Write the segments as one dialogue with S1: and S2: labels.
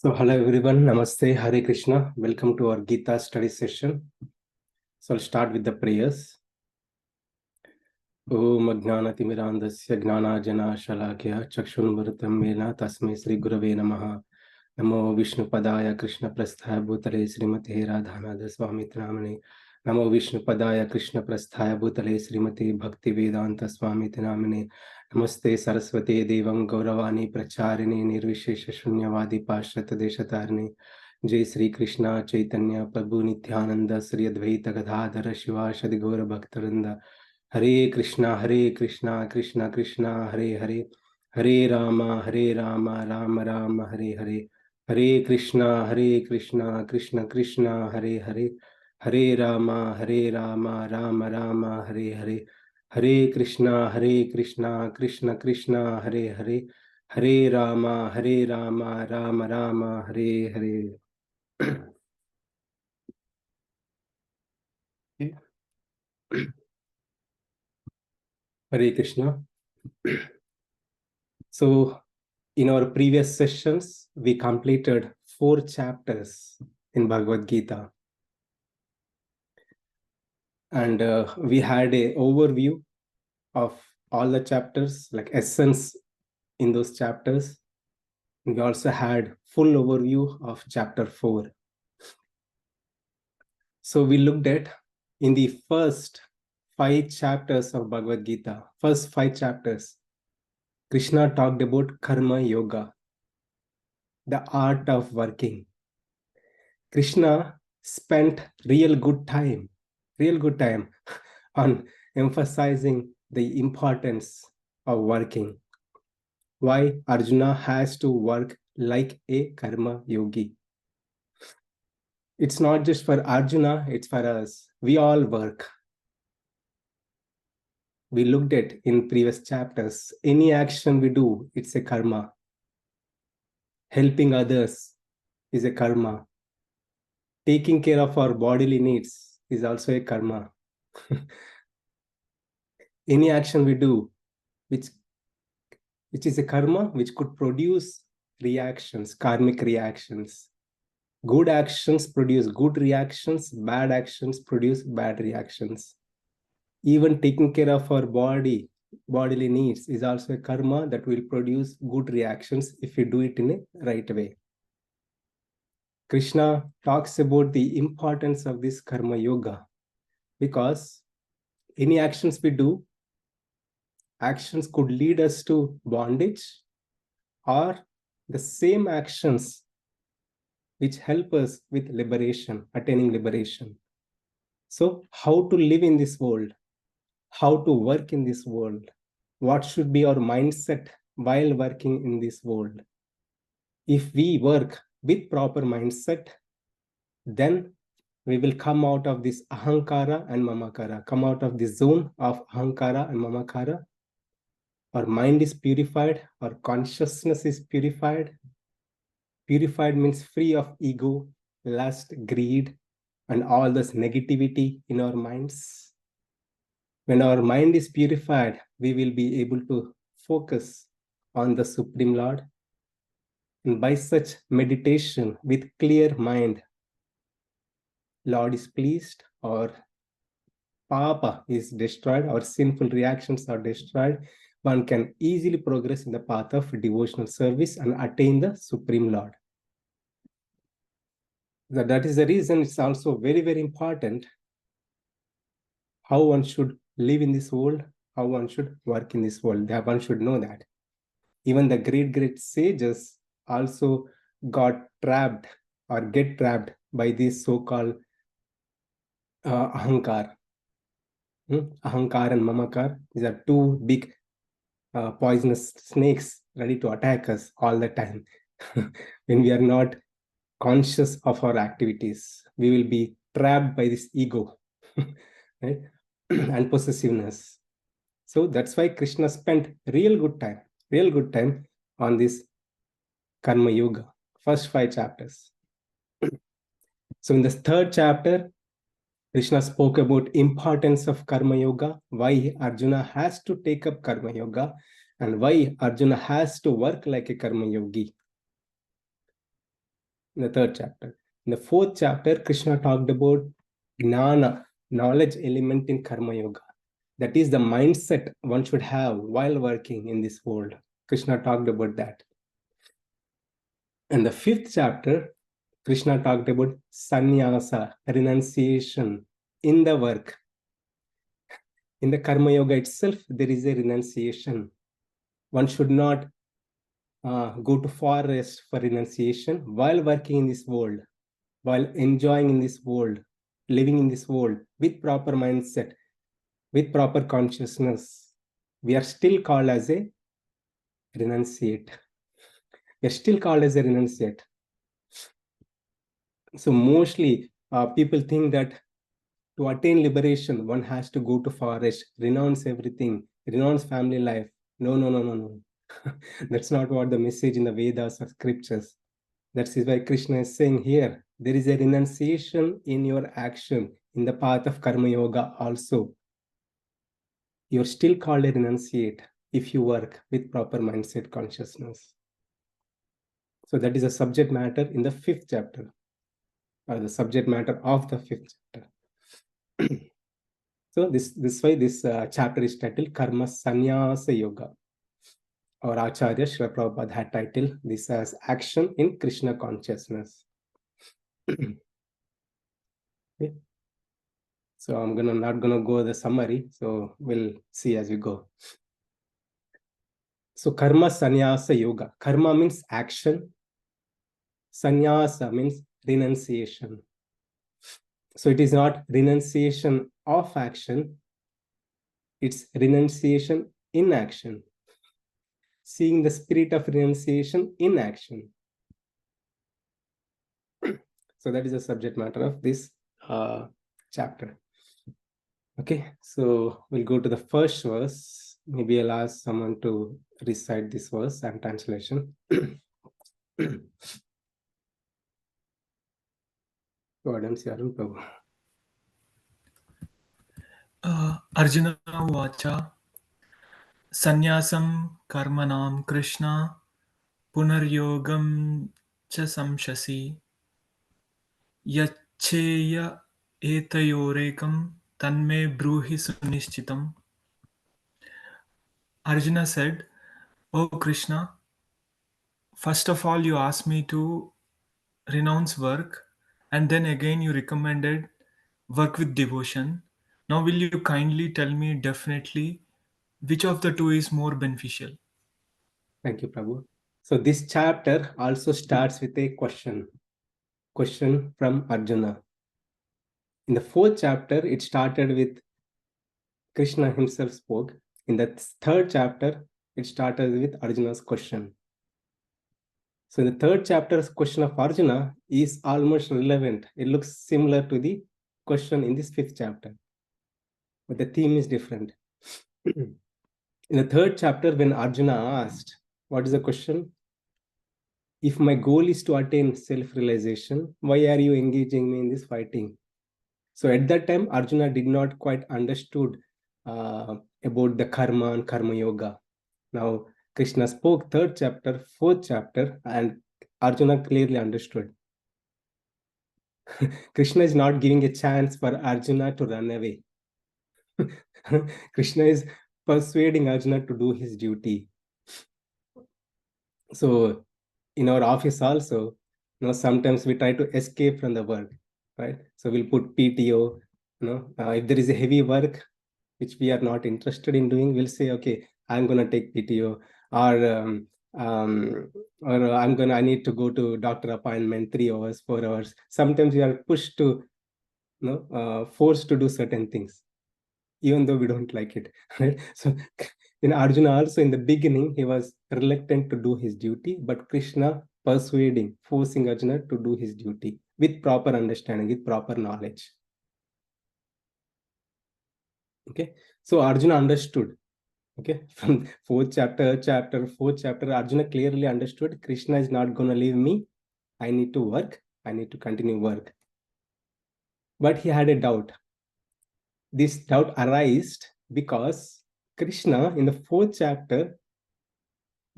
S1: So hello everyone, Namaste, Hare Krishna. Welcome to our Gita study session. So I'll start with the prayers. Om Ajnanatimirandasya Gnanajana Shalakya Chakshunmrutam Mena Tasmai Sri Gurave Namaha. Namo Vishnu Padaya Krishna Prasthaya Bhutale Srimati Radhanada Swami Namane. Namo Vishnu Padaya Krishna Prasthaya Bhutale Srimati Bhakti Vedanta Swami Namane. Namaste Saraswati Devam Gauravani Pracharini Nirvishesha Shunyavadi Pashrata Deshatarni. Jai Sri Krishna Chaitanya Prabhu Nityananda Sri Advaita Gadadhara Shiva Shadi Gaura Bhaktaranda. Hare Krishna Krishna Krishna Hare Hare. Hare Rama Rama Rama Hare Hare. Hare Krishna Krishna Krishna Hare Hare. Hare Rama Rama Rama Hare Hare. Hare Krishna Krishna Krishna Hare Hare. Hare Rama Rama Rama Hare Hare. Okay. Hare Krishna. So in our previous sessions, we completed 4 chapters in Bhagavad Gita. And we had an overview of all the chapters, like essence in those chapters. And we also had full overview of chapter 4. So we looked at in the first 5 chapters of Bhagavad Gita, first 5 chapters, Krishna talked about karma yoga, the art of working. Krishna spent real good time on emphasizing the importance of working. Why Arjuna has to work like a karma yogi. It's not just for Arjuna, it's for us. We all work. We looked at in previous chapters, any action we do, it's a karma. Helping others is a karma. Taking care of our bodily needs is also a karma. Any action we do, which is a karma, which could produce reactions, karmic reactions. Good actions produce good reactions, bad actions produce bad reactions. Even taking care of our bodily needs is also a karma that will produce good reactions if we do it in a right way. Krishna talks about the importance of this karma yoga because any actions we do, actions could lead us to bondage, or the same actions which help us with liberation, attaining liberation. So how to live in this world? How to work in this world? What should be our mindset while working in this world? If we work with proper mindset, then we will come out of this ahankara and mamakara, come out of the zone of ahankara and mamakara. Our mind is purified, our consciousness is purified. Purified means free of ego, lust, greed, and all this negativity in our minds. When our mind is purified, we will be able to focus on the Supreme Lord. And by such meditation with clear mind, Lord is pleased, or Papa is destroyed, or sinful reactions are destroyed. One can easily progress in the path of devotional service and attain the Supreme Lord. That is the reason it's also very, very important how one should live in this world, how one should work in this world. That one should know that. Even the great sages also got trapped or get trapped by this so-called ahankar. Ahankar and mamakar, these are two big poisonous snakes ready to attack us all the time. When we are not conscious of our activities, we will be trapped by this ego, right? And possessiveness. So that's why Krishna spent real good time on this karma yoga, first 5 chapters. So in the 3rd chapter, Krishna spoke about importance of karma yoga, why Arjuna has to take up karma yoga, and why Arjuna has to work like a karma yogi. in the third chapter. In the fourth chapter, Krishna talked about gnana, knowledge element in karma yoga. That is the mindset one should have while working in this world. Krishna talked about that. And the fifth chapter, Krishna talked about sannyasa, renunciation in the work. In the karma yoga itself, there is a renunciation. One should not go to forest for renunciation while working in this world, while enjoying in this world, living in this world with proper mindset, with proper consciousness. We are still called as a renunciate. We are still called as a renunciate. So mostly people think that to attain liberation, one has to go to forest, renounce everything, renounce family life. No, no, no, no, no. That's not what the message in the Vedas or scriptures. That is why Krishna is saying here, there is a renunciation in your action, in the path of karma yoga also. You're still called a renunciate if you work with proper mindset consciousness. So that is a subject matter in the fifth chapter, or the subject matter of the fifth chapter. So this way this chapter is titled Karma Sannyasa Yoga. Our Acharya Srila Prabhupada had titled this as Action in Krishna Consciousness. Okay. So I'm not gonna go the summary, so we'll see as we go. So Karma Sannyasa Yoga. Karma means action. Sannyasa means renunciation. So it is not renunciation of action, it's renunciation in action. Seeing the spirit of renunciation in action. So that is the subject matter of this chapter. Okay, so we'll go to the first verse. Maybe I'll ask someone to recite this verse and translation.
S2: Arjuna Vacha Sannyasam Karmanam Krishna Punaryogam Cha Samshasi Yacheya Etayorekam Tanme Bruhi Sunishchitam. Arjuna said, "O Krishna, first of all you asked me to renounce work, and then again you recommended work with devotion. Now will you kindly tell me definitely which of the two is more beneficial?"
S1: Thank you, Prabhu. So this chapter also starts with a question from Arjuna. In the fourth chapter, it started with Krishna himself spoke. In the third chapter, it started with Arjuna's question. So the third chapter's question of Arjuna is almost relevant. It looks similar to the question in this fifth chapter, but the theme is different. In the third chapter, when Arjuna asked, what is the question? If my goal is to attain self-realization, why are you engaging me in this fighting? So at that time, Arjuna did not quite understood about the karma and karma yoga. Now, Krishna spoke third chapter, fourth chapter, and Arjuna clearly understood. Krishna is not giving a chance for Arjuna to run away. Krishna is persuading Arjuna to do his duty. So in our office also, sometimes we try to escape from the work, right? So we'll put PTO. If there is a heavy work which we are not interested in doing, we'll say, okay, I'm gonna take PTO, or I need to go to doctor appointment 3 hours, 4 hours. Sometimes we are pushed to, forced to do certain things, even though we don't like it, right? So in Arjuna also, in the beginning, he was reluctant to do his duty, but Krishna persuading, forcing Arjuna to do his duty with proper understanding, with proper knowledge. Okay, so Arjuna understood. Okay, from fourth chapter, Arjuna clearly understood Krishna is not going to leave me. I need to work. I need to continue work. But he had a doubt. This doubt arose because Krishna in the fourth chapter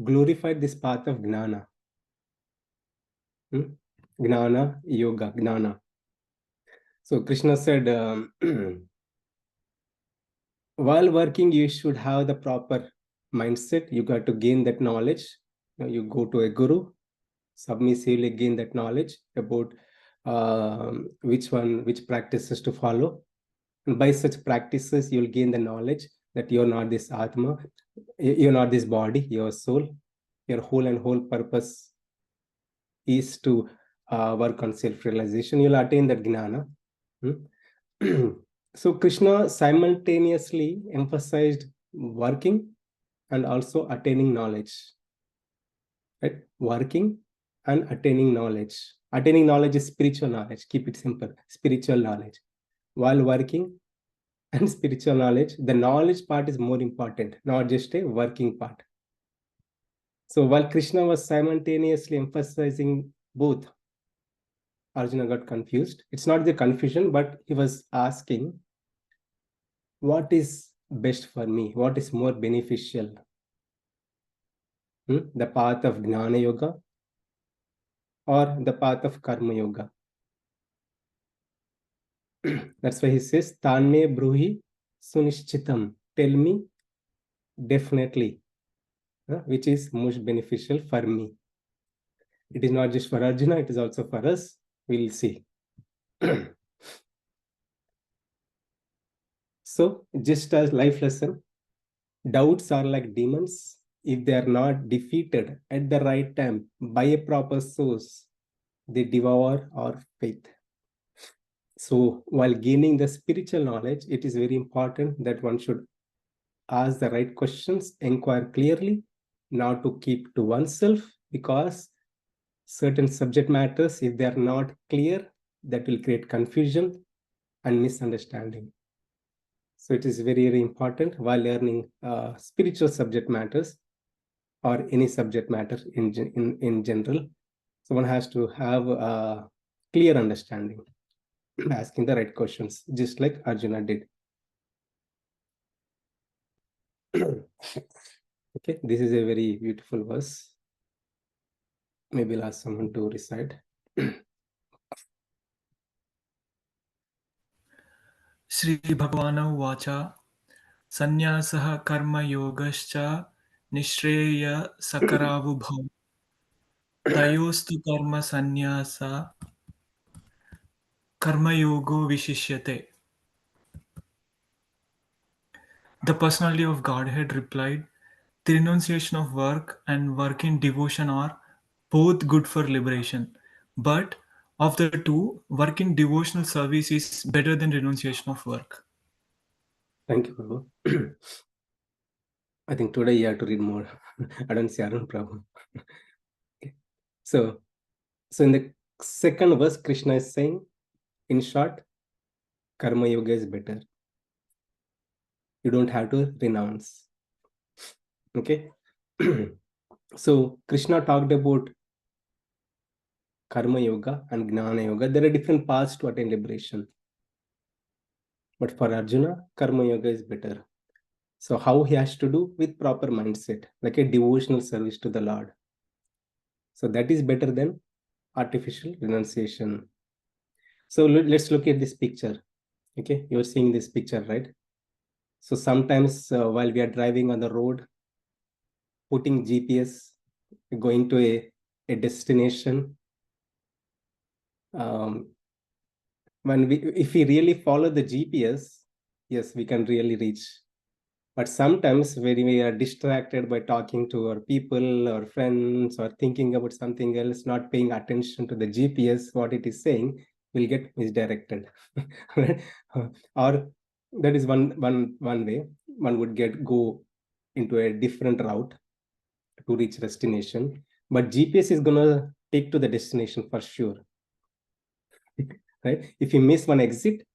S1: glorified this path of Gnana. Gnana Yoga, Gnana. So Krishna said, while working, you should have the proper mindset. You got to gain that knowledge. You go to a guru, submissively gain that knowledge about which practices to follow. And by such practices, you'll gain the knowledge that you're not this Atma, you're not this body, your soul. Your whole and whole purpose is to work on self-realization. You'll attain that gnana. So Krishna simultaneously emphasized working and also attaining knowledge. Right? Working and attaining knowledge. Attaining knowledge is spiritual knowledge. Keep it simple. Spiritual knowledge. While working and spiritual knowledge, the knowledge part is more important, not just a working part. So while Krishna was simultaneously emphasizing both, Arjuna got confused. It's not the confusion, but he was asking, what is best for me? What is more beneficial? The path of Gnana Yoga or the path of Karma Yoga? That's why he says, Tanme Bruhi Sunishchitam. Tell me definitely, which is most beneficial for me. It is not just for Arjuna, it is also for us. We'll see. So, just as life lesson, doubts are like demons. If they are not defeated at the right time by a proper source, they devour our faith. So, while gaining the spiritual knowledge, it is very important that one should ask the right questions, inquire clearly, not to keep to oneself, because certain subject matters, if they are not clear, that will create confusion and misunderstanding. So it is very, very important while learning spiritual subject matters or any subject matter in general. So one has to have a clear understanding, asking the right questions, just like Arjuna did. Okay, this is a very beautiful verse. Maybe I'll ask someone to recite.
S2: Shri Bhagavana Uvacha Sannyasah Karma Yogascha Nishreya Sakaravubhav Tayostu Karma Sannyasa Karma Yogo Vishishyate. The personality of Godhead replied, the renunciation of work and work in devotion are both good for liberation. But of the two, work in devotional service is better than renunciation of work.
S1: Thank you, Prabhu. I think today you have to read more. I don't see Arun Prabhu. Okay. So in the second verse, Krishna is saying, in short, Karma Yoga is better. You don't have to renounce. Okay. So Krishna talked about Karma Yoga and Gnana Yoga. There are different paths to attain liberation. But for Arjuna, Karma Yoga is better. So how he has to do? With proper mindset, like a devotional service to the Lord. So that is better than artificial renunciation. So let's look at this picture. Okay, you're seeing this picture, right? So sometimes while we are driving on the road, putting GPS, going to a destination, if we really follow the GPS, yes, we can really reach. But sometimes when we are distracted by talking to our people or friends or thinking about something else, not paying attention to the GPS, what it is saying, we'll get misdirected. Or that is one way. One would go into a different route to reach destination. But GPS is gonna take to the destination for sure. Right? If you miss one exit,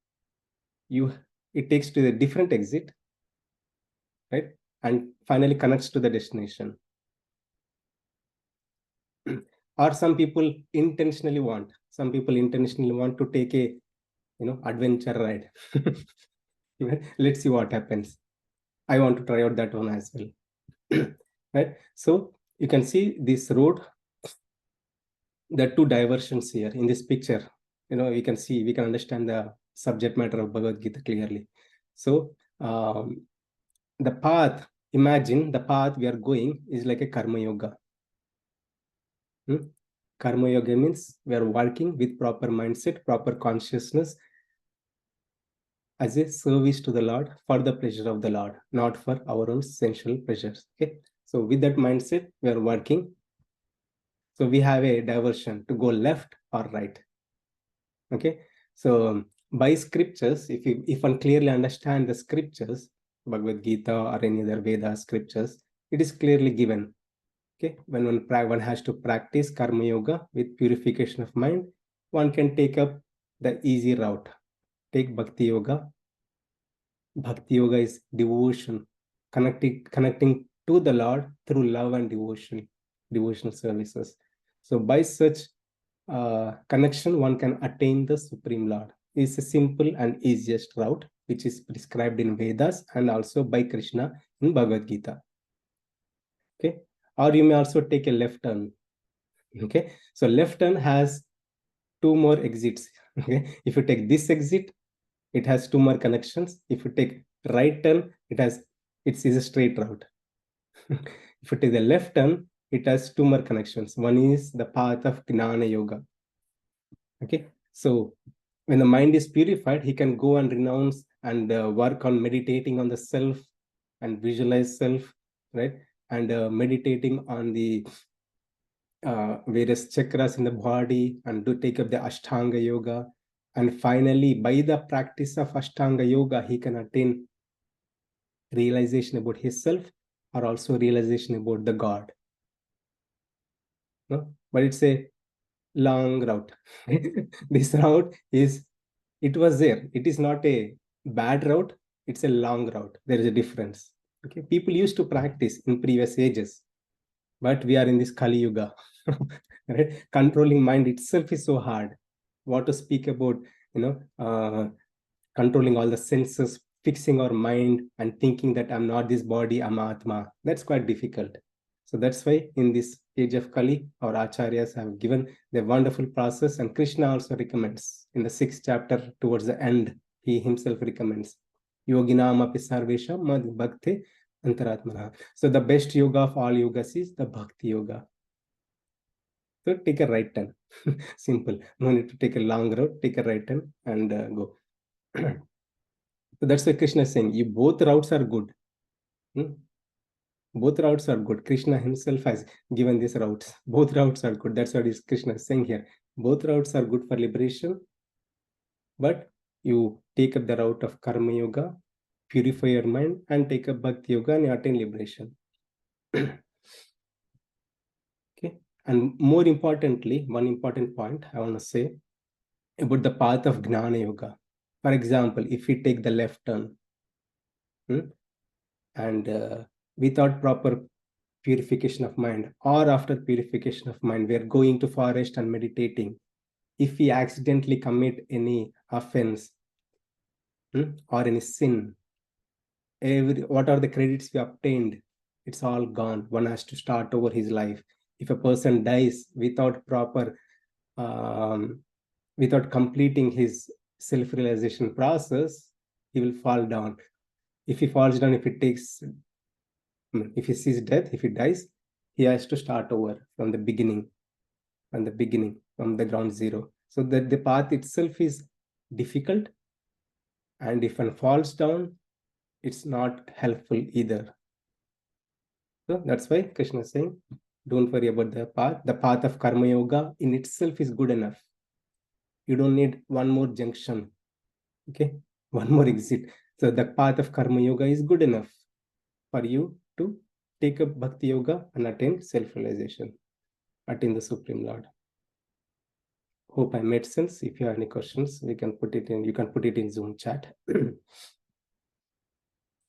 S1: it takes to a different exit, right? And finally connects to the destination. Or some people intentionally want to take a adventure ride. Let's see what happens. I want to try out that one as well. Right? So you can see this road There are two diversions here in this picture. We can see, we can understand the subject matter of Bhagavad Gita clearly. So the path, imagine the path we are going is like a karma yoga. Karma yoga means we are working with proper mindset, proper consciousness as a service to the Lord for the pleasure of the Lord, not for our own sensual pleasures. Okay. So with that mindset, we are working. So we have a diversion to go left or right. Okay. So by scriptures, if one clearly understand the scriptures, Bhagavad Gita or any other Veda scriptures, it is clearly given. Okay, when one has to practice karma yoga with purification of mind, one can take up the easy route. Take bhakti yoga. Bhakti yoga is devotion, connecting to the Lord through love and devotional services. So by such connection, one can attain the Supreme Lord. It's a simple and easiest route, which is prescribed in Vedas and also by Krishna in Bhagavad Gita. Okay, or you may also take a left turn. Okay, so left turn has two more exits. Okay, if you take this exit, it has two more connections. If you take right turn, it's a straight route. If you take the left turn, it has two more connections. One is the path of Gnana Yoga. Okay, so when the mind is purified, he can go and renounce and work on meditating on the self and visualize self, right? And meditating on the various chakras in the body and to take up the Ashtanga Yoga. And finally, by the practice of Ashtanga Yoga, he can attain realization about himself or also realization about the God. No? But it's a long route. This route it was there. It is not a bad route. It's a long route. There is a difference. Okay, people used to practice in previous ages, but we are in this Kali Yuga. Right? Controlling mind itself is so hard. What to speak about, controlling all the senses, fixing our mind and thinking that I'm not this body, I'm Atma. That's quite difficult. So that's why in this age of Kali, our acharyas have given the wonderful process, and Krishna also recommends in the 6th chapter towards the end, he himself recommends Yoginam api sarvesham mad bhakti antaratmana. So the best yoga of all yogas is the bhakti yoga. So take a right turn. Simple. No need to take a long road. Take a right turn and go. So that's why Krishna is saying, you both routes are good. Both routes are good. Krishna himself has given these routes. Both routes are good. That's what Krishna is saying here. Both routes are good for liberation, but you take up the route of karma yoga, purify your mind, and take up bhakti yoga and you attain liberation. Okay. And more importantly, one important point I want to say about the path of Gnana Yoga. For example, if we take the left turn and without proper purification of mind, or after purification of mind, we are going to forest and meditating. If we accidentally commit any offense or any sin, what are the credits we obtained? It's all gone. One has to start over his life. If a person dies without without completing his self-realization process, he will fall down. If he falls down, if he sees death, if he dies, he has to start over from the beginning, from the ground zero. So that the path itself is difficult, and if one falls down, it's not helpful either. So that's why Krishna is saying, don't worry about the path. The path of karma yoga in itself is good enough. You don't need one more junction. Okay, one more exit. So the path of karma yoga is good enough for you to take up bhakti yoga and attain self-realization, attain the Supreme Lord. Hope I made sense. If you have any questions, you can put it in Zoom chat.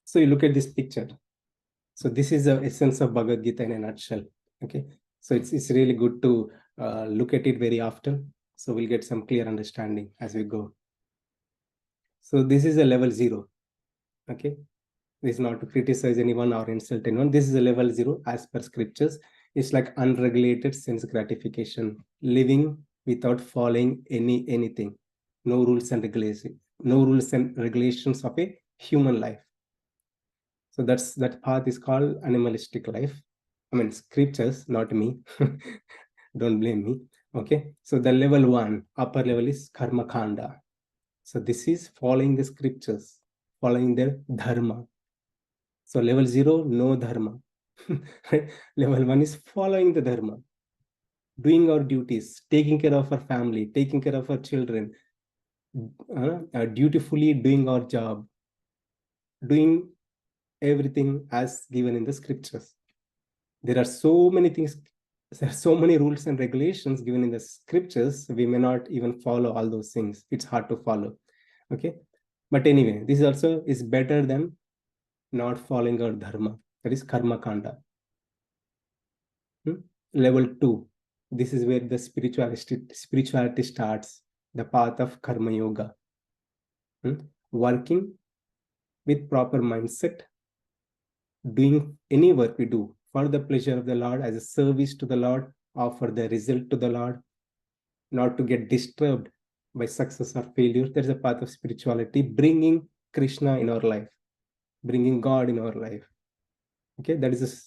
S1: So you look at this picture. So this is the essence of Bhagavad Gita in a nutshell. Okay, so it's really good to look at it very often. So we'll get some clear understanding as we go. So this is a level 0. Okay, this is not to criticize anyone or insult anyone. This is a level 0 as per scriptures. It's like unregulated sense gratification, living without following anything, no rules and regulations of a human life. So that path is called animalistic life. I mean, scriptures, not me. Don't blame me. Okay. So the level 1, upper level is karma kanda. So this is following the scriptures, following their dharma. So level 0, no dharma. Level 1 is following the dharma, doing our duties, taking care of our family, taking care of our children, dutifully doing our job, doing everything as given in the scriptures. There are so many things, there are so many rules and regulations given in the scriptures, we may not even follow all those things. It's hard to follow. Okay. But anyway, this also is better than not following our dharma. That is karma kanda. Level 2. This is where the spirituality starts, the path of karma yoga. Working with proper mindset, doing any work we do for the pleasure of the Lord, as a service to the Lord, offer the result to the Lord, not to get disturbed by success or failure. There's a path of spirituality, bringing Krishna in our life, bringing God in our life. Okay, that is the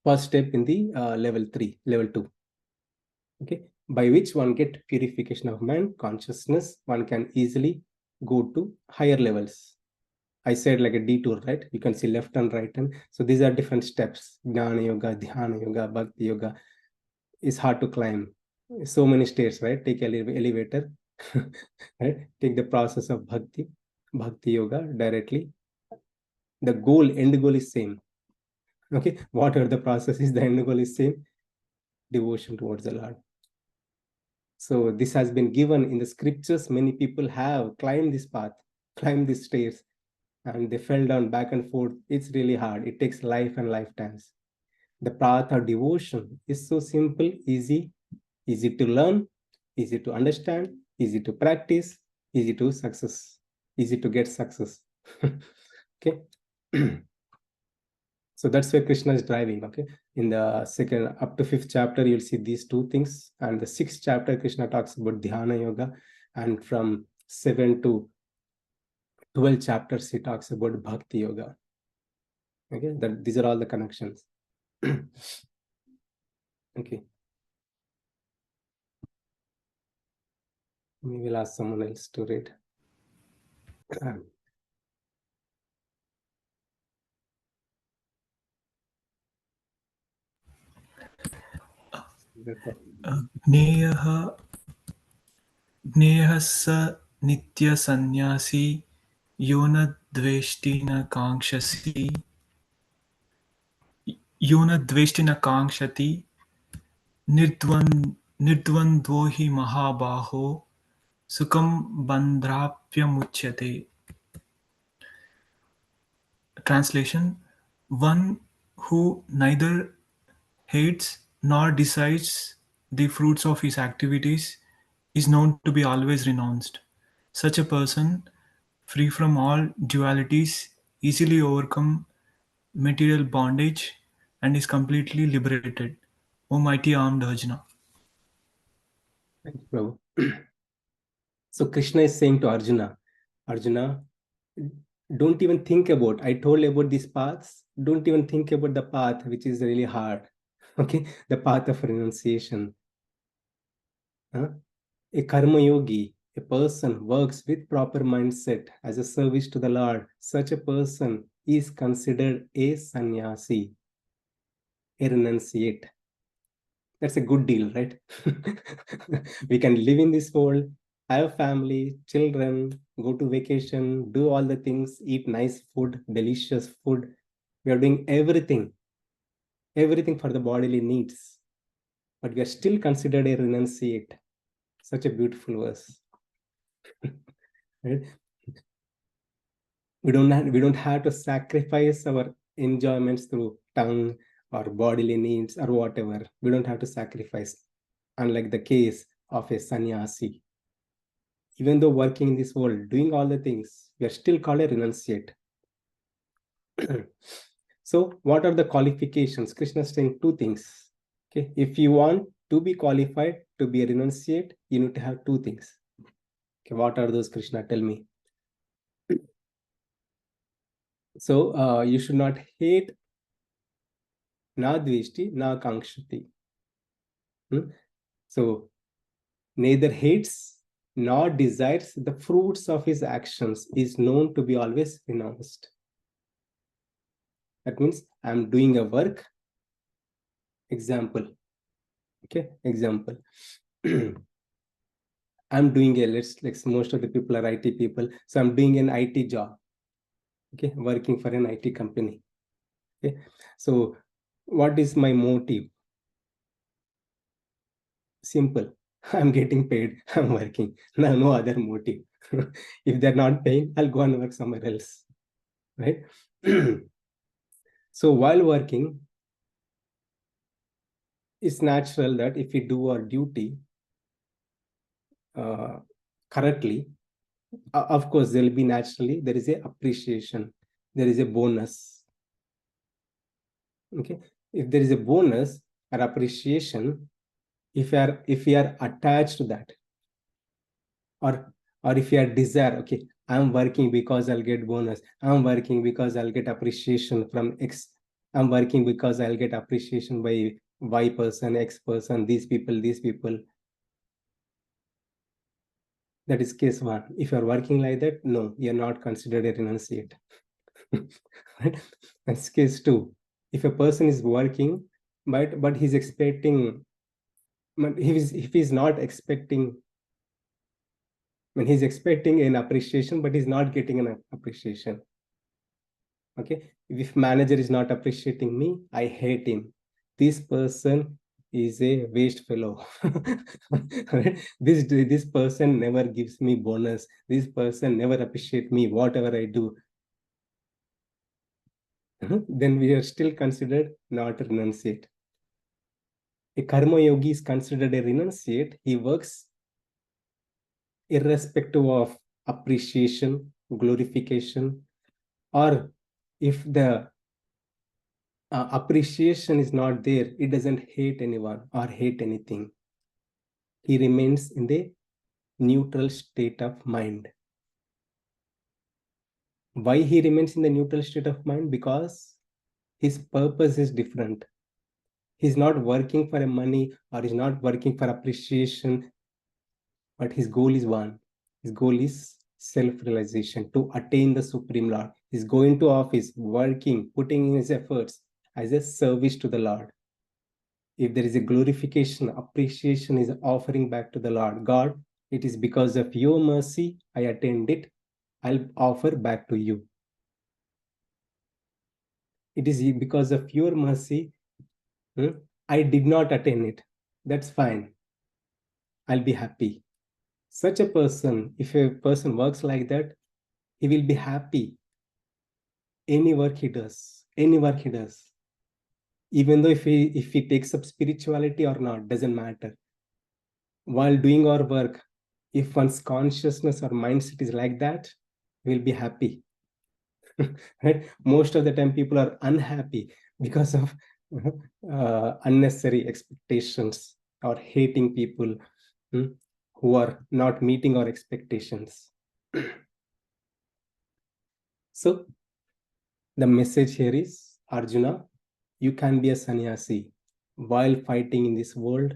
S1: first step in the level 3, level 2. Okay, by which one get purification of mind, consciousness, one can easily go to higher levels. I said like a detour, right? You can see left and right hand. So these are different steps. Jnana yoga, dhyana yoga, bhakti yoga. It's hard to climb. So many stairs, right? Take elevator, right? Take the process of bhakti yoga directly. The end goal is same. Okay, whatever the process is, the end goal is same. Devotion towards the Lord. So this has been given in the scriptures. Many people have climbed this path, climbed these stairs, and they fell down back and forth. It's really hard. It takes life and lifetimes. The path of devotion is so simple, easy to learn, easy to understand, easy to practice, easy to success, easy to get success. Okay. So that's where Krishna is driving. Okay. In the second up to 5th chapter, you'll see these two things. And the 6th chapter, Krishna talks about dhyana yoga. And from 7 to 12 chapters, he talks about bhakti yoga. Okay. These are all the connections. Okay. We will ask someone else to read.
S2: ज्ञेयः ज्ञेयः स नित्यसन्न्यासी यो न द्वेष्टि न काङ्क्षसि यो न द्वेष्टि न काङ्क्षति निर्द्वन्द्वो हि महाबाहो सुखं बन्ध्राप्यमुच्यते. Translation: one who neither hates nor decides the fruits of his activities is known to be always renounced. Such a person, free from all dualities, easily overcome material bondage and is completely liberated. O mighty armed Arjuna.
S1: Thank you, Prabhu. So Krishna is saying to Arjuna, Arjuna, don't even think about, I told you about these paths, don't even think about the path which is really hard. Okay, the path of renunciation. A karma yogi, a person works with proper mindset as a service to the Lord. Such a person is considered a sannyasi, a renunciate. That's a good deal, right? We can live in this world, have family, children, go to vacation, do all the things, eat nice food, delicious food. We are doing everything for the bodily needs, but we are still considered a renunciate. Such a beautiful verse. Right? We don't have to sacrifice our enjoyments through tongue or bodily needs or whatever. We don't have to sacrifice, unlike the case of a sannyasi. Even though working in this world, doing all the things, we are still called a renunciate. So what are the qualifications? Krishna is saying two things. Okay, if you want to be qualified to be a renunciate, you need to have two things. Okay, what are those, Krishna? Tell me. So you should not hate na dveshti, na kankshati. So neither hates nor desires the fruits of his actions is known to be always renounced. That means I'm doing a work. Example. Okay, example. I'm doing a, let's most of the people are IT people. So I'm doing an IT job. Okay, working for an IT company. Okay, so what is my motive? Simple. I'm getting paid. I'm working. No other motive. If they're not paying, I'll go and work somewhere else. Right? So while working, it's natural that if we do our duty correctly, of course, there will be naturally, there is a appreciation, there is a bonus. Okay. If there is a bonus or appreciation, if we are attached to that, or if you are desire, okay, I'm working because I'll get bonus, I'm working because I'll get appreciation from X, I'm working because I'll get appreciation by Y person, X person, these people, that is case one. If you're working like that, no, you're not considered a renunciate. That's case two. If a person is working, but he's expecting, if he's not expecting, when he's expecting an appreciation, but he's not getting an appreciation. Okay, if manager is not appreciating me, I hate him. This person is a waste fellow. This person never gives me bonus. This person never appreciate me, whatever I do. Then we are still considered not a renunciate. A karma yogi is considered a renunciate. He works irrespective of appreciation, glorification, or if the appreciation is not there, it doesn't hate anyone or hate anything. He remains in the neutral state of mind. Why he remains in the neutral state of mind? Because his purpose is different. He's not working for a money, or he's not working for appreciation, but his goal is one. His goal is self-realization, to attain the Supreme Lord. He's going to office, working, putting in his efforts as a service to the Lord. If there is a glorification, appreciation is offering back to the Lord. God, it is because of your mercy I attained it. I'll offer back to you. It is because of your mercy I did not attain it. That's fine. I'll be happy. Such a person, if a person works like that, he will be happy. Any work he does, even though if he takes up spirituality or not, doesn't matter. While doing our work, if one's consciousness or mindset is like that, we'll be happy. Right? Most of the time people are unhappy because of unnecessary expectations, or hating people who are not meeting our expectations. So the message here is, Arjuna, you can be a sannyasi while fighting in this world,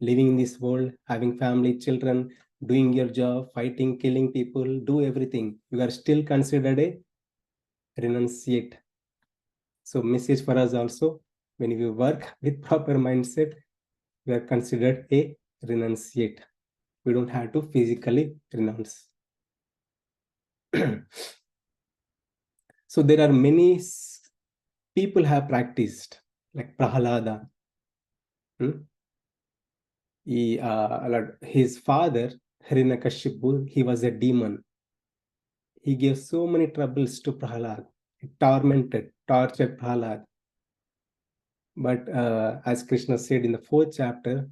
S1: living in this world, having family, children, doing your job, fighting, killing people, do everything. You are still considered a renunciate. So message for us also, when we work with proper mindset, we are considered a renunciate. We don't have to physically renounce. So there are many people have practiced, like Prahalada. His father, Hiranyakashipu, he was a demon. He gave so many troubles to Prahalad. He tortured Prahalad. But as Krishna said in the 4th chapter,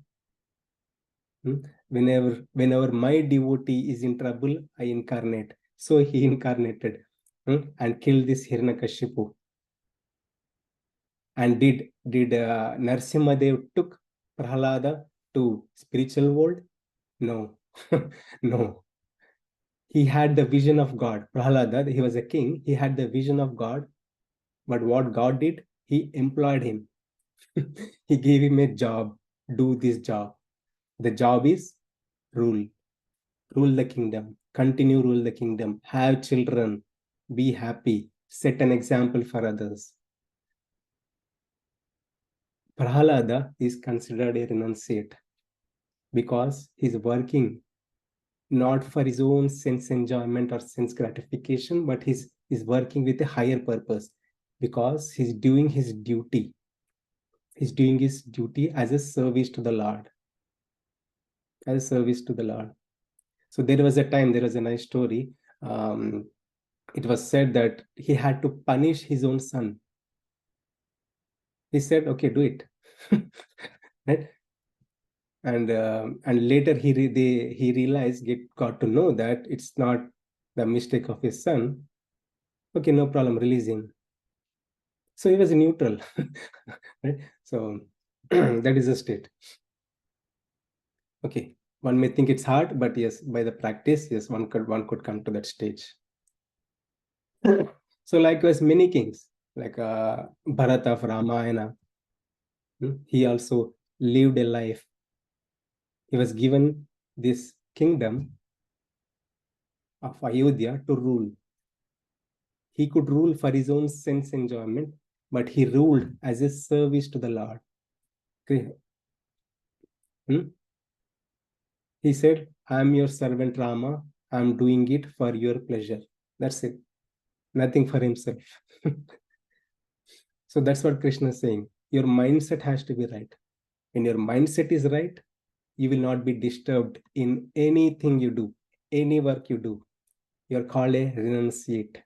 S1: whenever my devotee is in trouble, I incarnate. So he incarnated and killed this Hiranyakashipu. And did Narsimhadev took Prahalada to spiritual world? No, no. He had the vision of God. Prahalada, he was a king. He had the vision of God. But what God did, he employed him. He gave him a job. Do this job. The job is rule. Rule the kingdom. Continue rule the kingdom. Have children. Be happy. Set an example for others. Prahalada is considered a renunciate because he's working not for his own sense enjoyment or sense gratification, but he's working with a higher purpose because he's doing his duty. He's doing his duty as a service to the Lord. As a service to the Lord. So there was a time, there was a nice story. It was said that he had to punish his own son. He said, okay, do it. Right? And later he realized, got to know that it's not the mistake of his son. Okay, no problem, release him. So he was neutral. Right? So that is a state. Okay, one may think it's hard, but yes, by the practice, yes, one could come to that stage. So likewise, many kings like Bharata of Ramayana, he also lived a life. He was given this kingdom of Ayodhya to rule. He could rule for his own sense enjoyment, but he ruled as a service to the Lord. Okay. He said, I am your servant Rama. I am doing it for your pleasure. That's it. Nothing for himself. So that's what Krishna is saying. Your mindset has to be right. When your mindset is right, you will not be disturbed in anything you do, any work you do. You're called a renunciate,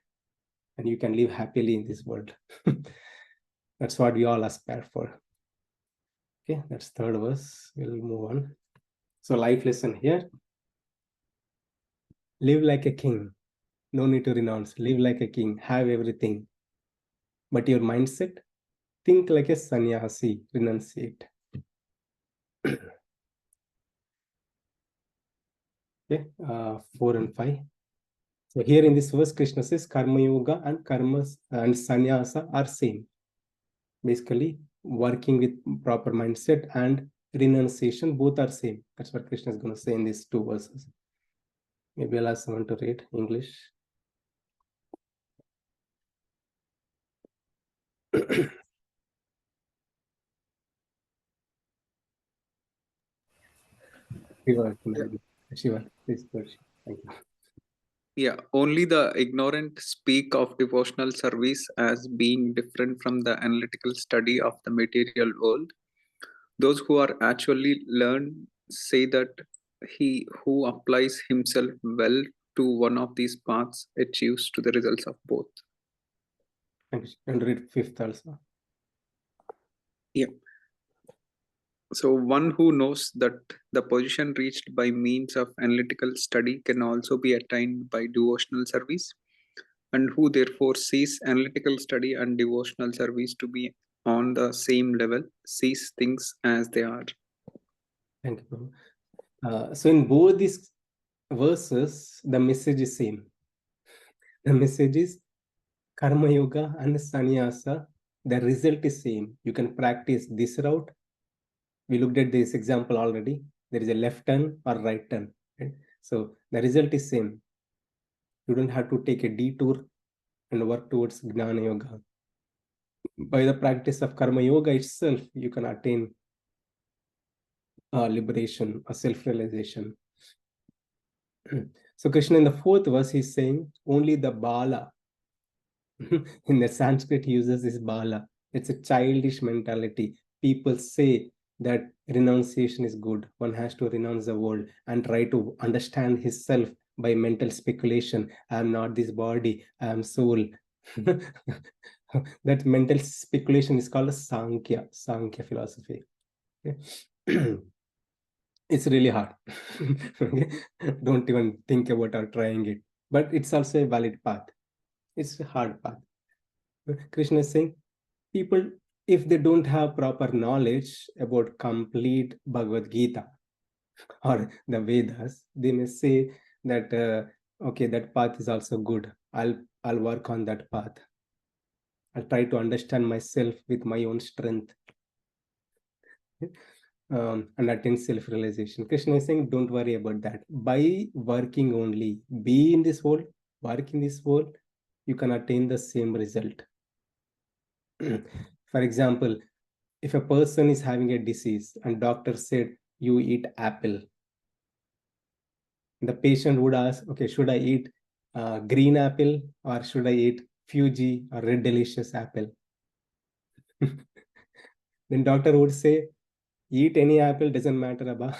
S1: and you can live happily in this world. That's what we all aspire for. Okay, that's third verse. We'll move on. So life lesson here. Live like a king. No need to renounce. Live like a king. Have everything. But your mindset, think like a sannyasi. Renunciate. Okay, 4 and 5. So here in this verse, Krishna says karma yoga and karma and sannyasa are same. Basically, working with proper mindset and renunciation, both are same. That's what Krishna is going to say in these two verses. Maybe I'll ask someone to read English. Shiva, please go. Thank you.
S3: Yeah, only the ignorant speak of devotional service as being different from the analytical study of the material world. Those who are actually learned say that he who applies himself well to one of these paths achieves to the results of both.
S1: Thank you. And read fifth also.
S3: Yeah. So one who knows that the position reached by means of analytical study can also be attained by devotional service, and who therefore sees analytical study and devotional service to be on the same level, sees things as they are.
S1: Thank you. So in both these verses, the message is same. The message is karma yoga and sannyasa. The result is same. You can practice this route. We looked at this example already. There is a left turn or right turn. Right? So the result is same. You don't have to take a detour and work towards Gnana Yoga. By the practice of Karma Yoga itself, you can attain liberation, a self-realization. So Krishna in the fourth verse, he's saying only the Bala. In the Sanskrit, he uses this Bala. It's a childish mentality. People say that renunciation is good. One has to renounce the world and try to understand his self by mental speculation. I am not this body, I am soul. That mental speculation is called a Sankhya philosophy. Okay? It's really hard. Okay? Don't even think about trying it. But it's also a valid path. It's a hard path. Krishna is saying people if they don't have proper knowledge about complete Bhagavad Gita or the Vedas, they may say that okay, that path is also good. I'll work on that path. I'll try to understand myself with my own strength. And attain self-realization. Krishna is saying, don't worry about that. By working only, be in this world, work in this world, you can attain the same result. For example, if a person is having a disease and doctor said, you eat apple, the patient would ask, okay, should I eat green apple or should I eat Fuji or red delicious apple? Then doctor would say, eat any apple, doesn't matter about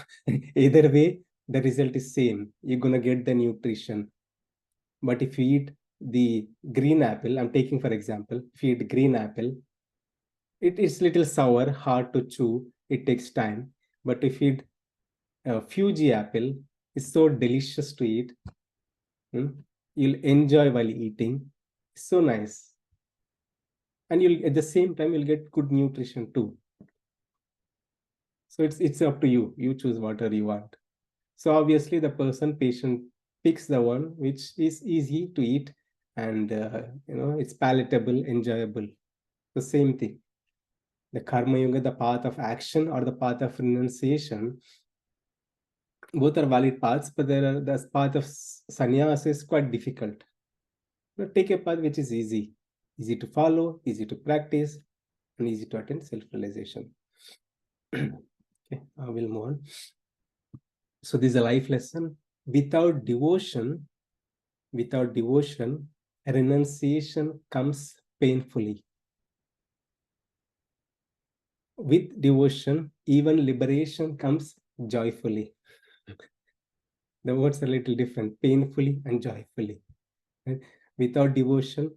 S1: either way, the result is same. You're gonna get the nutrition. But if you eat the green apple, I'm taking for example, if you eat green apple, it is little sour, hard to chew, it takes time. But if you eat Fuji apple, it's so delicious to eat. You'll enjoy while eating. It's so nice. And you'll at the same time you'll get good nutrition too. So it's up to you. You choose whatever you want. So obviously the patient picks the one which is easy to eat and it's palatable, enjoyable. The same thing. The karma yoga, the path of action or the path of renunciation, both are valid paths, but the path of sannyas is quite difficult. Take a path which is easy to follow, easy to practice, and easy to attain self-realization. Okay, I will move on. So this is a life lesson. Without devotion, renunciation comes painfully. With devotion, even liberation comes joyfully. The words are a little different, painfully and joyfully. Without devotion,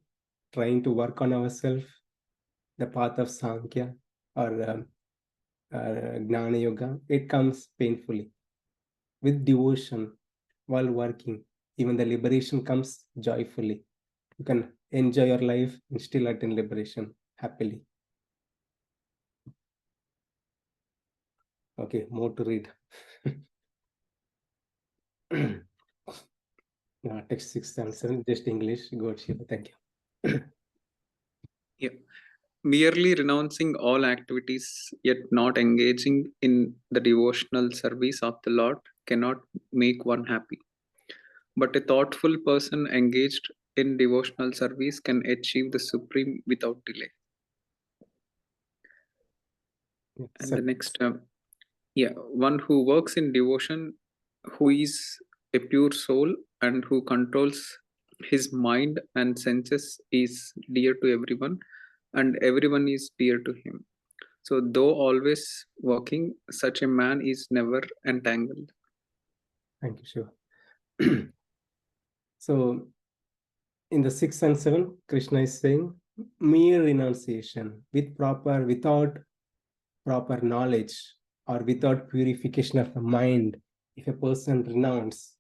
S1: trying to work on ourselves, the path of Sankhya or Gnana Yoga, it comes painfully. With devotion, while working, even the liberation comes joyfully. You can enjoy your life and still attain liberation happily. Okay, more to read. Text 6 and 7, just English. Go Shiva. Thank you.
S3: Yeah. Merely renouncing all activities yet not engaging in the devotional service of the Lord cannot make one happy. But a thoughtful person engaged in devotional service can achieve the supreme without delay. And the next, one who works in devotion, who is a pure soul and who controls his mind and senses, is dear to everyone, and everyone is dear to him. So, though always working, such a man is never entangled.
S1: Thank you, Shiva. So, in the 6 and 7, Krishna is saying mere renunciation without proper knowledge or without purification of the mind. If a person renounces,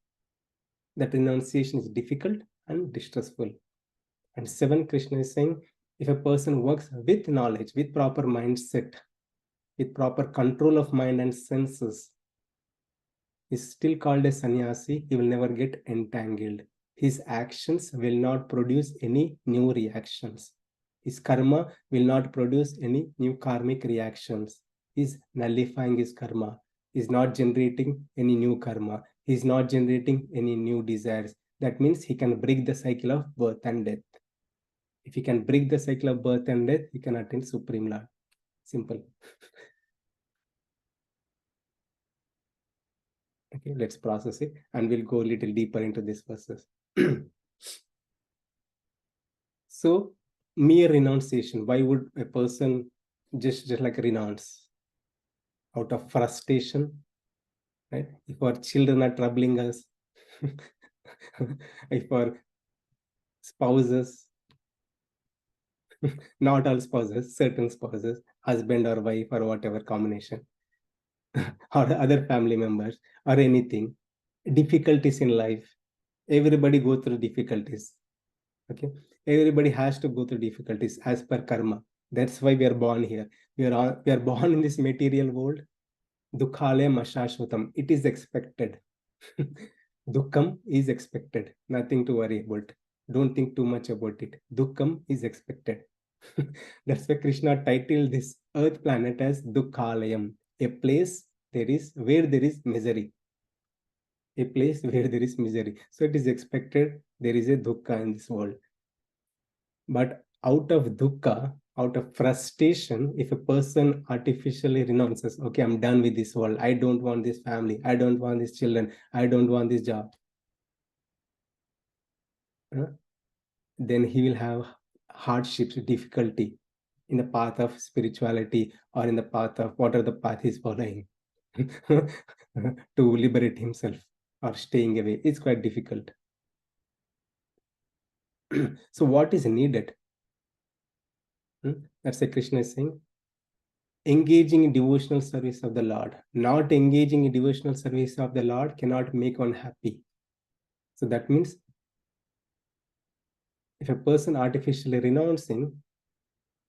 S1: that renunciation is difficult and distressful. And 7, Krishna is saying, if a person works with knowledge, with proper mindset, with proper control of mind and senses, is still called a sannyasi, he will never get entangled. His actions will not produce any new reactions. His karma will not produce any new karmic reactions. He's nullifying his karma. He's not generating any new karma. He's not generating any new desires. That means he can break the cycle of birth and death. If he can break the cycle of birth and death, he can attain Supreme Lord. Simple. Okay, let's process it and we'll go a little deeper into these verses. So, mere renunciation. Why would a person just like renounce? Out of frustration, right? If our children are troubling us, if our spouses, not all spouses, certain spouses, husband or wife or whatever combination, or other family members or anything, difficulties in life, everybody go through difficulties. Okay, everybody has to go through difficulties as per karma. That's why we are born here. We are born in this material world. Dukhalayam ashashvatam. It is expected. Dukkam is expected. Nothing to worry about. Don't think too much about it. Dukkam is expected. That's why Krishna titled this earth planet as Dukhalayam, a place where there is misery. A place where there is misery. So it is expected there is a dukkha in this world. But out of dukkha, out of frustration, if a person artificially renounces, okay, I'm done with this world, I don't want this family, I don't want these children, I don't want this job, then he will have hardships, difficulty in the path of spirituality or in the path of whatever the path he's following to liberate himself or staying away. It's quite difficult. So what is needed? That's why Krishna is saying, engaging in devotional service of the Lord. Not engaging in devotional service of the Lord cannot make one happy. So that means if a person artificially renouncing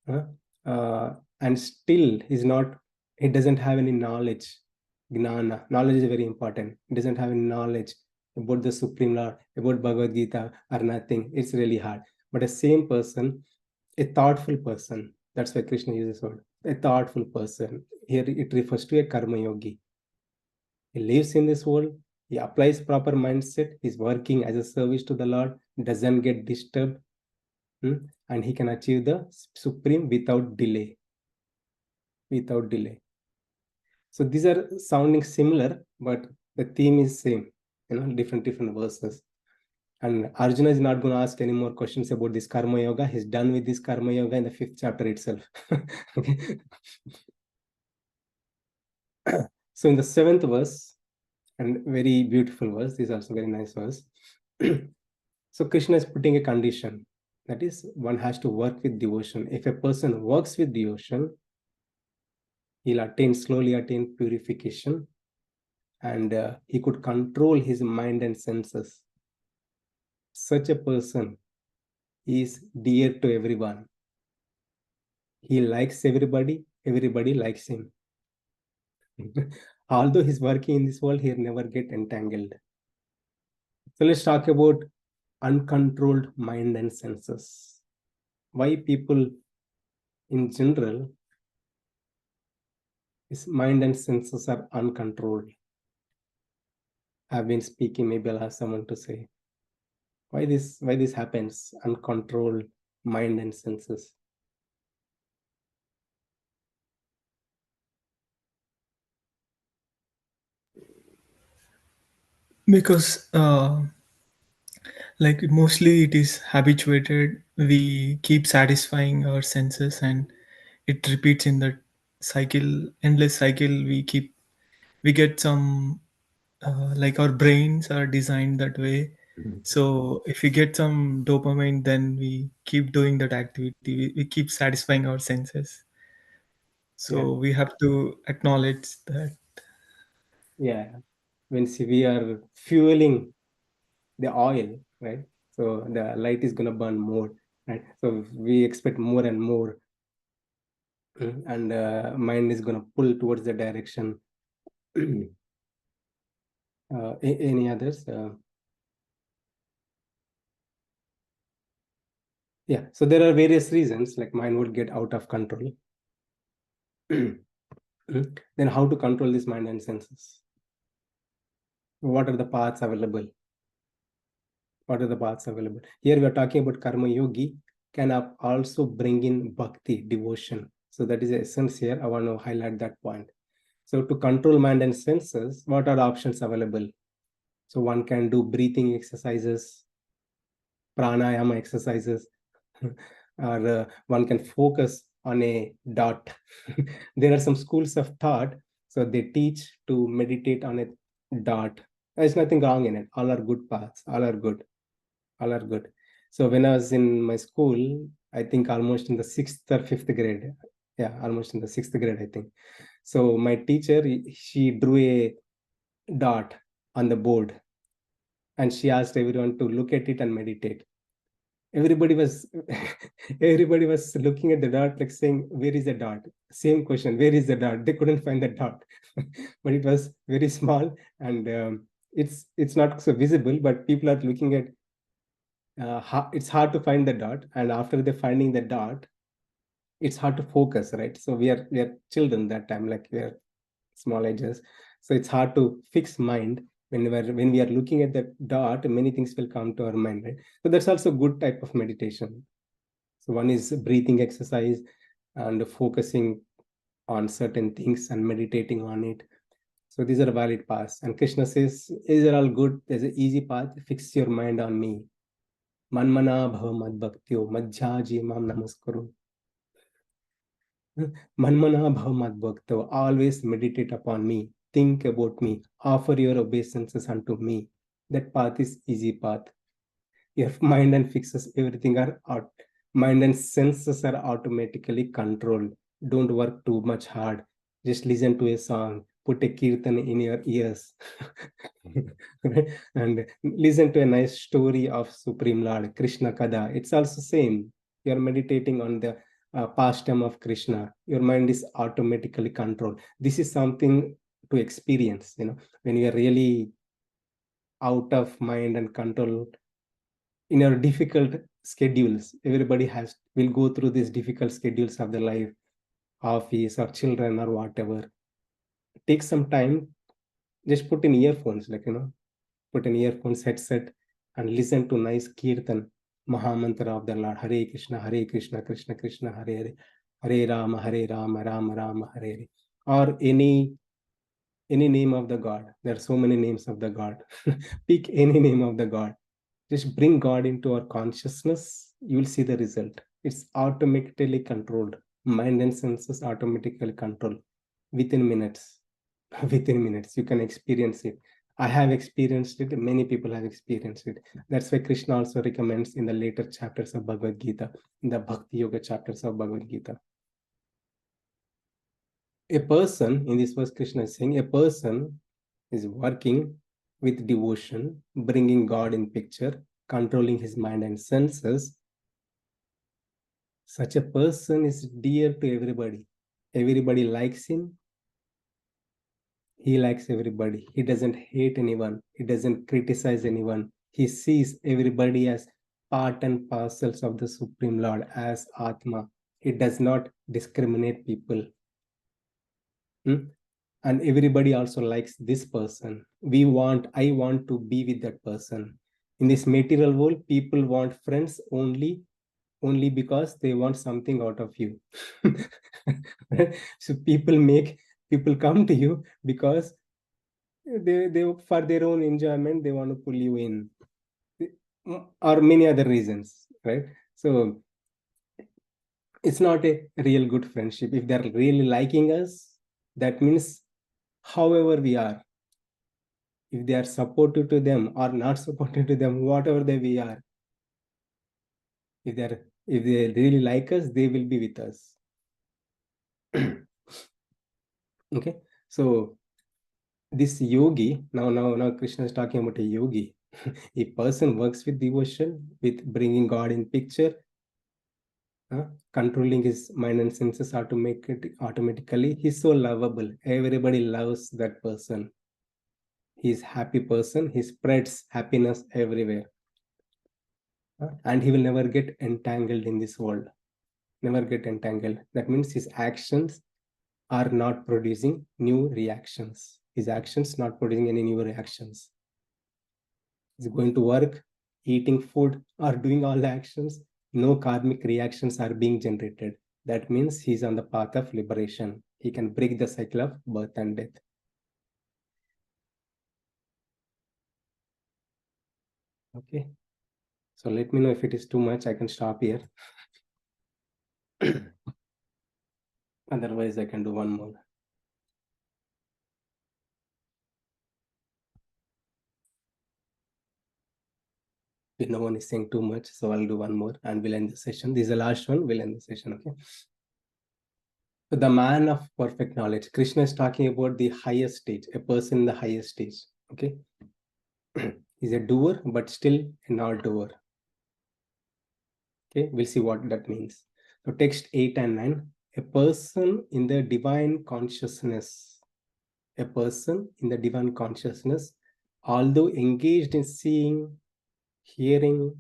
S1: and still he doesn't have any knowledge, gnana, knowledge is very important. He doesn't have any knowledge about the Supreme Lord, about Bhagavad Gita or nothing. It's really hard. But a same person, a thoughtful person, that's why Krishna uses word, a thoughtful person. Here it refers to a karma yogi. He lives in this world, he applies proper mindset, he's working as a service to the Lord, doesn't get disturbed, and he can achieve the supreme without delay. Without delay. So these are sounding similar, but the theme is same, different verses. And Arjuna is not going to ask any more questions about this karma yoga. He's done with this karma yoga in the 5th chapter itself. Okay. So in the 7th verse, and very beautiful verse, this is also very nice verse. So Krishna is putting a condition, that is, one has to work with devotion. If a person works with devotion, he'll slowly attain purification, and he could control his mind and senses. Such a person is dear to everyone. He likes everybody, everybody likes him. Although he's working in this world, he'll never get entangled. So let's talk about uncontrolled mind and senses. Why people in general, his mind and senses are uncontrolled. I've been speaking, maybe I'll have someone to say why this happens, uncontrolled mind and senses.
S2: Because like mostly it is habituated, we keep satisfying our senses and it repeats in that cycle, endless cycle. We get some like our brains are designed that way. So if we get some dopamine, then we keep doing that activity, we keep satisfying our senses. So we have to acknowledge that.
S1: Yeah, when we are fueling the oil, right? So the light is going to burn more, right? So we expect more and more, and mind is going to pull towards the direction. Any others? Yeah, so there are various reasons, like mind would get out of control. Then how to control this mind and senses? What are the paths available? What are the paths available? Here we are talking about karma yogi can also bring in bhakti, devotion. So that is the essence here. I want to highlight that point. So to control mind and senses, what are the options available? So one can do breathing exercises, pranayama exercises, or one can focus on a dot. There are some schools of thought, so they teach to meditate on a dot. There's nothing wrong in it. All are good paths. All are good. All are good. So when I was in my school, I think almost in the 6th or 5th grade. Yeah, almost in the 6th grade, I think. So my teacher, she drew a dot on the board, and she asked everyone to look at it and meditate. everybody was everybody was looking at the dot, like saying, where is the dot? Same question, where is the dot? They couldn't find the dot. But it was very small, and it's not so visible, but people are looking at it's hard to find the dot, and after they finding the dot, it's hard to focus, right? So we are children that time, like we are small ages, so it's hard to fix mind. When we are looking at that dot, many things will come to our mind, right? So that's also good type of meditation. So one is breathing exercise and focusing on certain things and meditating on it. So these are valid paths. And Krishna says, these are all good. There's an easy path. Fix your mind on me. Manmana bhava mad bhaktyo madhyaji mam namaskaru. Manmana bhava mad bhaktyo. Always meditate upon me. Think about me. Offer your obeisances unto me. That path is easy path. Your mind and fixes, everything are out. Mind and senses are automatically controlled. Don't work too much hard. Just listen to a song. Put a kirtan in your ears. And listen to a nice story of Supreme Lord, Krishna Kada. It's also same. You're meditating on the pastime of Krishna. Your mind is automatically controlled. This is something to experience, when you are really out of mind and control in our difficult schedules. Everybody will go through these difficult schedules of their life, office or children or whatever. Take some time, just put in earphones, put in earphones, headset, and listen to nice kirtan, Mahamantra of the Lord. Hare Krishna, Krishna Krishna, Hare Hare, Hare Rama, Rama Rama, Hare Hare. Or any name of the God. There are so many names of the God. Pick any name of the God. Just bring God into our consciousness, you will see the result. It's automatically controlled. Mind and senses automatically controlled within minutes. Within minutes, you can experience it. I have experienced it. Many people have experienced it. That's why Krishna also recommends in the later chapters of Bhagavad Gita, in the Bhakti Yoga chapters of Bhagavad Gita. A person, in this verse, Krishna is saying, a person is working with devotion, bringing God in picture, controlling his mind and senses. Such a person is dear to everybody. Everybody likes him. He likes everybody. He doesn't hate anyone. He doesn't criticize anyone. He sees everybody as part and parcels of the Supreme Lord, as Atma. He does not discriminate people. And everybody also likes this person. I want to be with that person. In this material world, people want friends only because they want something out of you. So people come to you because they for their own enjoyment, they want to pull you in, or many other reasons, right? So it's not a real good friendship. If they're really liking us, that means however we are, if they are supportive to them or not supportive to them, whatever we are, if they really like us, they will be with us. Okay, so this yogi, now Krishna is talking about a yogi. A person works with devotion, with bringing God in picture, controlling his mind and senses automatically. He's so lovable. Everybody loves that person. He's happy person. He spreads happiness everywhere. And he will never get entangled in this world. Never get entangled. That means his actions are not producing new reactions. His actions not producing any new reactions. He's going to work, eating food, or doing all the actions. No karmic reactions are being generated. That means he's on the path of liberation. He can break the cycle of birth and death. Okay. So let me know if it is too much. I can stop here. Otherwise, I can do one more. If no one is saying too much, so I'll do one more and we'll end the session. This is the last one. We'll end the session. Okay. So the man of perfect knowledge. Krishna is talking about the highest stage, a person in the highest stage. Okay. He's a doer, but still a not doer. Okay, we'll see what that means. So text 8 and 9, a person in the divine consciousness, a person in the divine consciousness, although engaged in seeing, hearing,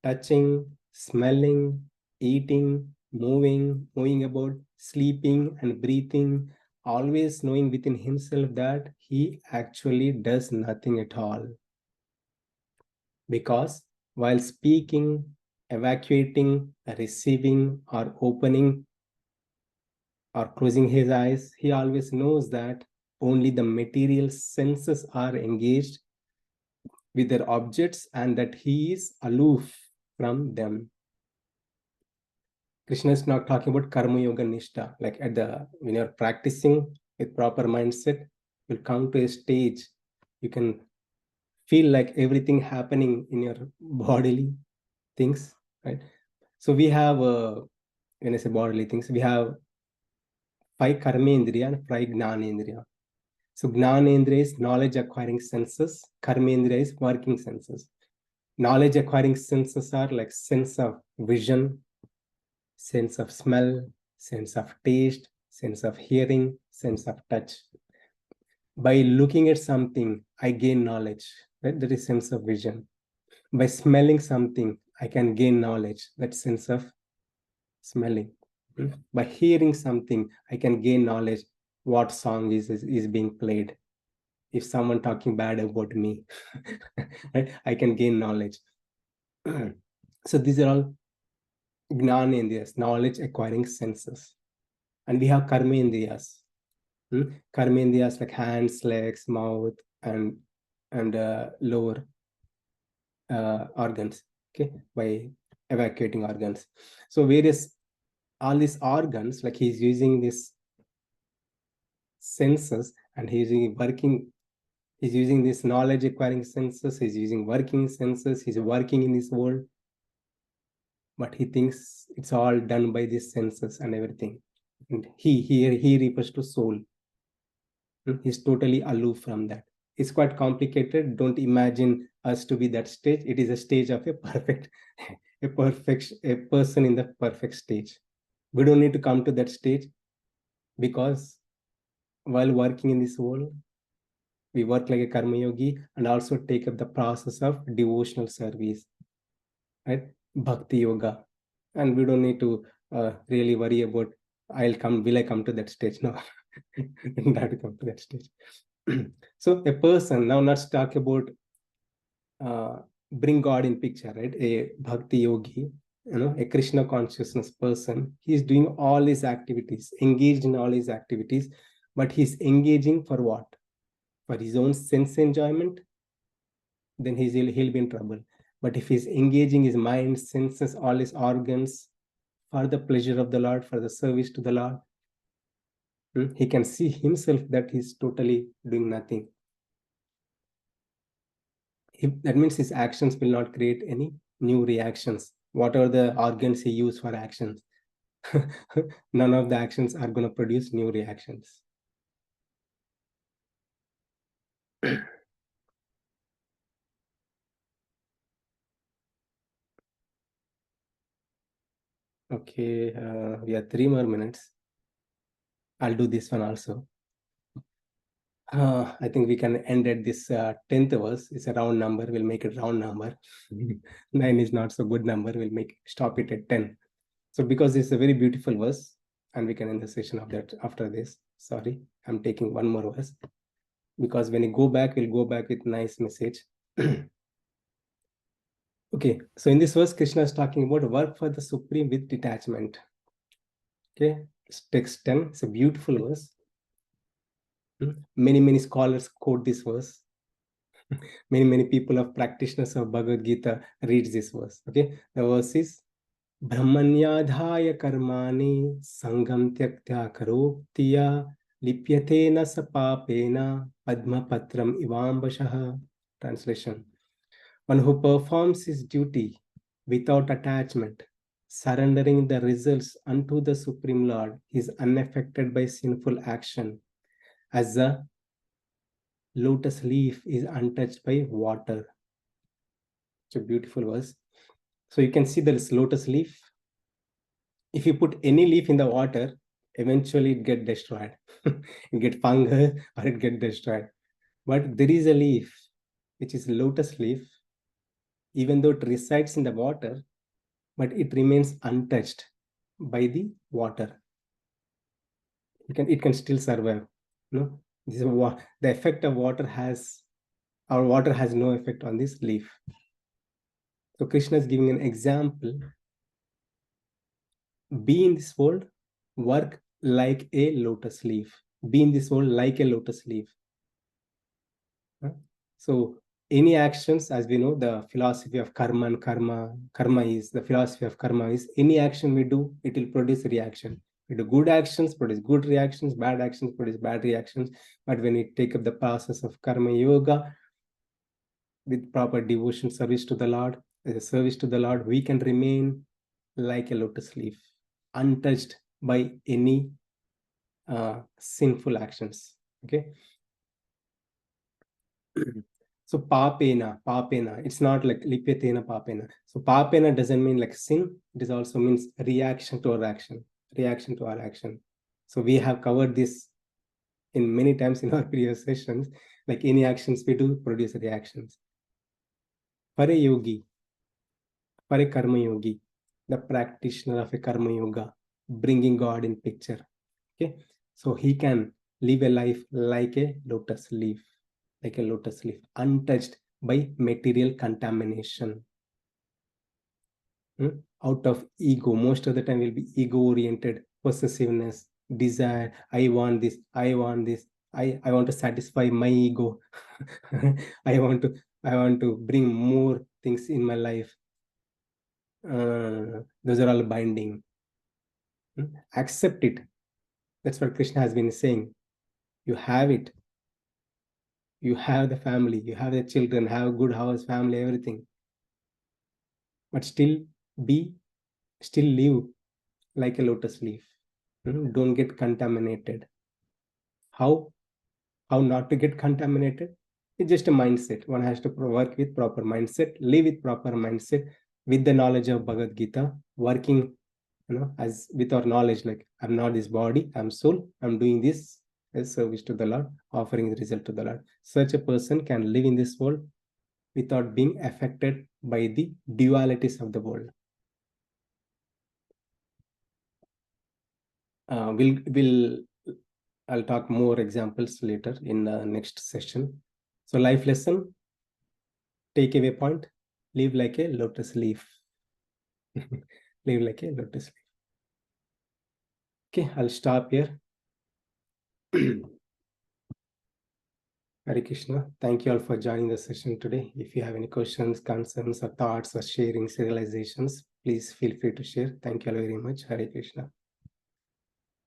S1: touching, smelling, eating, moving about, sleeping and breathing, always knowing within himself that he actually does nothing at all. Because while speaking, evacuating, receiving, or opening or closing his eyes, he always knows that only the material senses are engaged with their objects and that he is aloof from them. Krishna is not talking about karma yoga nishta, like when you're practicing with proper mindset, you'll come to a stage you can feel like everything happening in your bodily things, right? So we have, when I say bodily things, we have 5 karmendriya and 5 gnanendriya. So gnanendriya is knowledge acquiring senses, karmendriya is working senses. Knowledge acquiring senses are like sense of vision, sense of smell, sense of taste, sense of hearing, sense of touch. By looking at something, I gain knowledge, right? That is sense of vision. By smelling something, I can gain knowledge, that sense of smelling. By hearing something, I can gain knowledge, what song is being played. If someone talking bad about me, right, I can gain knowledge. So these are all gnanendriyas, knowledge acquiring senses. And we have karmendriyas. Karmendriyas like hands, legs, mouth, and lower organs, okay, by evacuating organs. So various, all these organs, like he's using this senses and he's using this knowledge acquiring senses, he's using working senses, he's working in this world, but he thinks it's all done by these senses and everything. And he refers to soul. He's totally aloof from that. It's quite complicated. Don't imagine us to be that stage. It is a stage of a person in the perfect stage. We don't need to come to that stage, because while working in this world, we work like a karma yogi and also take up the process of devotional service, right? Bhakti yoga. And we don't need to really worry about, will I come to that stage? No, not to come to that stage. So a person, now let's talk about bring God in picture, right? A bhakti yogi, a Krishna consciousness person, he's doing all his activities, engaged in all his activities, but he's engaging for what? For his own sense enjoyment, then he'll be in trouble. But if he's engaging his mind, senses, all his organs for the pleasure of the Lord, for the service to the Lord, he can see himself that he's totally doing nothing. That means his actions will not create any new reactions. Whatever the organs he used for actions, none of the actions are going to produce new reactions. Okay, we have 3 more minutes. I'll do this one also. I think we can end at this 10th verse. It's a round number. We'll make it round number. 9 is not so good number. We'll stop it at 10. So because it's a very beautiful verse, and we can end the session of that after this. Sorry, I'm taking one more verse, because when you go back, we'll go back with nice message. Okay, so in this verse, Krishna is talking about work for the Supreme with detachment. Okay, it's text 10. It's a beautiful verse. Many scholars quote this verse. Many people of practitioners of Bhagavad Gita reads this verse. Okay, the verse is Brahmanyadhaya karmani sangam tyaktya karoktiya lipyate na sapapena padma patram ivambashaha. Translation: one who performs his duty without attachment, surrendering the results unto the Supreme Lord, is unaffected by sinful action, as the lotus leaf is untouched by water. It's a beautiful verse. So you can see this lotus leaf. If you put any leaf in the water, eventually it get destroyed. It get fungus or it get destroyed. But there is a leaf, which is lotus leaf, even though it resides in the water, but it remains untouched by the water. It can still survive. No, this is the effect of water has, our water has no effect on this leaf. So Krishna is giving an example. Be in this world, work like a lotus leaf. Be in this world like a lotus leaf. So any actions, as we know, the philosophy of karma and karma is, the philosophy of karma is any action we do, it will produce reaction. We do good actions, produce good reactions, bad actions, produce bad reactions. But when we take up the process of karma yoga with proper devotion, service to the Lord, as a service to the Lord, we can remain like a lotus leaf, untouched by any sinful actions. Okay. So papena, it's not like lipyatena papena. So papena doesn't mean like sin. It also means reaction to our action, reaction to our action. So we have covered this in many times in our previous sessions. Like any actions we do produce reactions. For a yogi, for a karma yogi, the practitioner of a karma yoga, bringing God in picture. Okay, so he can live a life like a lotus leaf, like a lotus leaf, untouched by material contamination. Out of ego, most of the time will be ego oriented, possessiveness, desire. I want this, I want this, I want to satisfy my ego. I want to bring more things in my life. Those are all binding. Accept it. That's what Krishna has been saying. You have it. You have the family, you have the children, have a good house, family, everything. But still live like a lotus leaf. Don't get contaminated. How not to get contaminated? It's just a mindset. One has to work with proper mindset, live with proper mindset, with the knowledge of Bhagavad Gita, working, as with our knowledge, like I'm not this body, I'm soul, I'm doing this as service to the Lord, offering the result to the Lord. Such a person can live in this world without being affected by the dualities of the world. I'll talk more examples later in the next session. So life lesson, take away point, live like a lotus leaf. Live like a lotus leaf. Okay, I'll stop here. Hare Krishna. Thank you all for joining the session today. If you have any questions, concerns, or thoughts, or sharing realizations, please feel free to share. Thank you all very much. Hare Krishna.